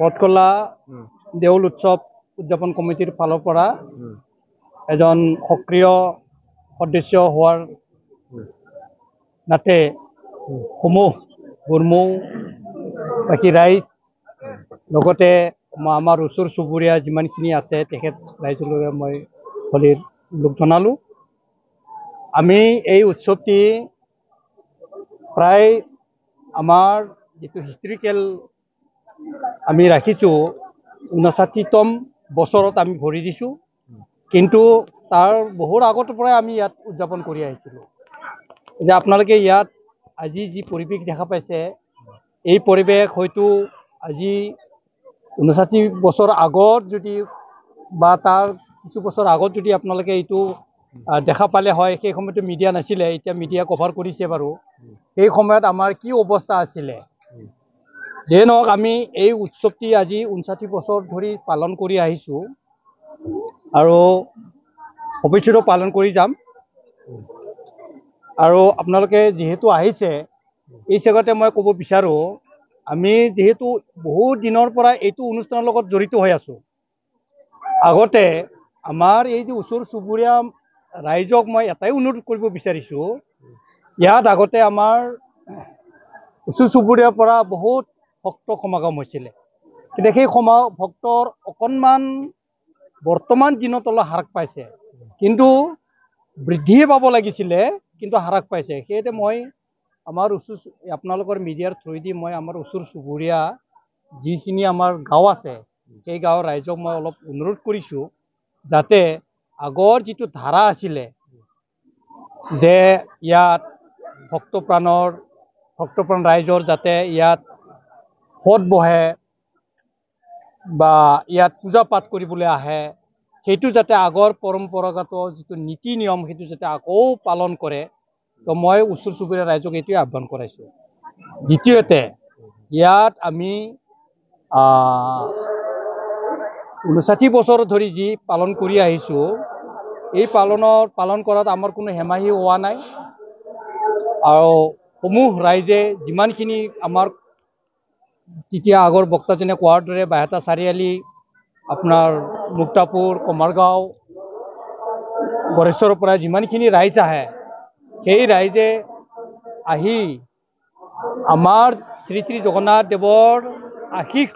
বটকলা দেউল উৎসৱ উদযাপন কমিটিৰ ফালৰ পৰা এজন সক্ৰিয় সদস্য হোৱাৰ নাতে সমূহ গুৰমৌ বাকী ৰাইজ লগতে আমাৰ ওচৰ চুবুৰীয়া যিমানখিনি আছে তেখেত ৰাইজলৈ মই হোলীৰ লোক জনালোঁ। আমি এই উৎসৱটি প্ৰায় আমাৰ যিটো হিষ্ট্ৰিকেল আমি ৰাখিছোঁ 59তম বছৰত আমি ভৰি দিছোঁ, কিন্তু তাৰ বহুত আগৰ পৰাই আমি ইয়াত উদযাপন কৰি আহিছিলোঁ। যে আপোনালোকে ইয়াত আজি যি পৰিৱেশ দেখা পাইছে, এই পৰিৱেশ হয়তো আজি 59 বছৰ আগত যদি বা তাৰ কিছু বছৰ আগত যদি আপোনালোকে এইটো দেখা পালে হয়, সেই সময়তো মিডিয়া নাছিলে, এতিয়া মিডিয়া কভাৰ কৰিছে বাৰু। সেই সময়ত আমাৰ কি অৱস্থা আছিলে, যিয়ে নহওক আমি এই উৎসৱটি আজি 59 বছৰ ধৰি পালন কৰি আহিছোঁ আৰু ভৱিষ্যতেও পালন কৰি যাম। আৰু আপোনালোকে যিহেতু আহিছে, এই চেগতে মই ক'ব বিচাৰোঁ, আমি যিহেতু বহুত দিনৰ পৰা এইটো অনুষ্ঠানৰ লগত জড়িত হৈ আছোঁ। আগতে আমাৰ এই যে ওচৰ চুবুৰীয়া ৰাইজক মই এটাই অনুৰোধ কৰিব বিচাৰিছোঁ, ইয়াত আগতে আমাৰ ওচৰ চুবুৰীয়াৰ পৰা বহুত ভক্ত সমাগম হৈছিলে, কিন্তু সেই ভক্তৰ অকণমান বৰ্তমান দিনত অলপ হ্ৰাস পাইছে, কিন্তু বৃদ্ধিয়ে পাব লাগিছিলে, কিন্তু হ্ৰাস পাইছে। সেয়েতে মই আমাৰ আপোনালোকৰ মিডিয়াৰ থ্ৰুৱেদি মই আমাৰ ওচৰ চুবুৰীয়া যিখিনি আমাৰ গাঁও আছে, সেই গাঁৱৰ ৰাইজক মই অলপ অনুৰোধ কৰিছোঁ, যাতে আগৰ যিটো ধাৰা আছিলে যে ইয়াত ভক্তপ্ৰাণ ৰাইজৰ যাতে ইয়াত সৎ বহে বা ইয়াত পূজা পাঠ কৰিবলৈ আহে, সেইটো যাতে আগৰ পৰম্পৰাগত যিটো নীতি নিয়ম সেইটো যাতে আকৌ পালন কৰে। তো মই ওচৰ চুবুৰীয়া ৰাইজক এইটোৱে আহ্বান কৰাইছোঁ। দ্বিতীয়তে, ইয়াত আমি 59 বছৰ ধৰি যি পালন কৰি আহিছোঁ, এই পালন কৰাত আমাৰ কোনো হেমাহি হোৱা নাই। আৰু সমূহ ৰাইজে যিমানখিনি আমাৰ তেতিয়া আগৰ বক্তাজনে কোৱাৰ দৰে বাইহাটা চাৰিআলি, আপোনাৰ মুক্তাপুৰ, কমাৰগাঁও, গড়েশ্বৰৰ পৰা যিমানখিনি ৰাইজ আহে, সেই ৰাইজে আহি আমাৰ শ্ৰী শ্ৰী জগন্নাথ দেৱৰ আশীষ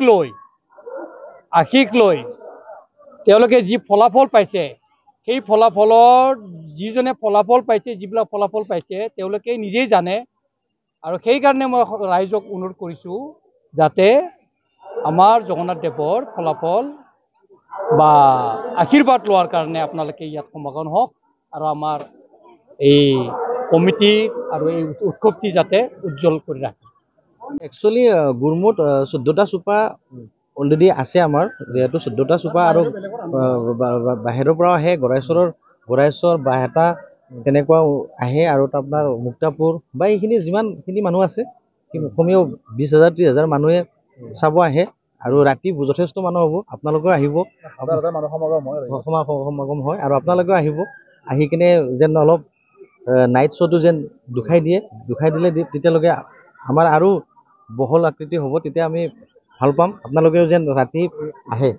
লৈ তেওঁলোকে যি ফলাফল পাইছে, সেই ফলাফলৰ যিজনে যিবিলাক ফলাফল পাইছে তেওঁলোকে নিজেই জানে। আৰু সেইকাৰণে মই ৰাইজক অনুৰোধ কৰিছোঁ, যাতে আমাৰ জগন্নাথ দেৱৰ ফলাফল বা আশীৰ্বাদ লোৱাৰ কাৰণে আপোনালোকে ইয়াত সমাগম হওক আৰু আমাৰ এই কমিটি আৰু এই উৎসৱটি যাতে উজ্জ্বল কৰি ৰাখে। একচুৱেলি গুৰমুত 14টা চুপা অলৰেডি আছে আমাৰ, যিহেতু 14টা চুপা আৰু বাহিৰৰ পৰাও আহে, গড়াইশ্বৰ বাইহাটা তেনেকুৱা আহে, আৰু আপোনাৰ মুক্তাপুৰ বা এইখিনি যিমানখিনি মানুহ আছে কমেও 20,000 30,000 মানুহে চাব আহে, আৰু ৰাতি যথেষ্ট মানুহ হ'ব। আপোনালোকেও আহিব, সমাগম হয়, আৰু আপোনালোকেও আহিব, আহি কিনে যেন অলপ নাইট শ্ব'টো যেন দুখাই দিলে তেতিয়ালৈকে আমাৰ আৰু বহল আকৃতি হ'ব, তেতিয়া আমি ভাল পাম। আপোনালোকেও যেন ৰাতি আহে।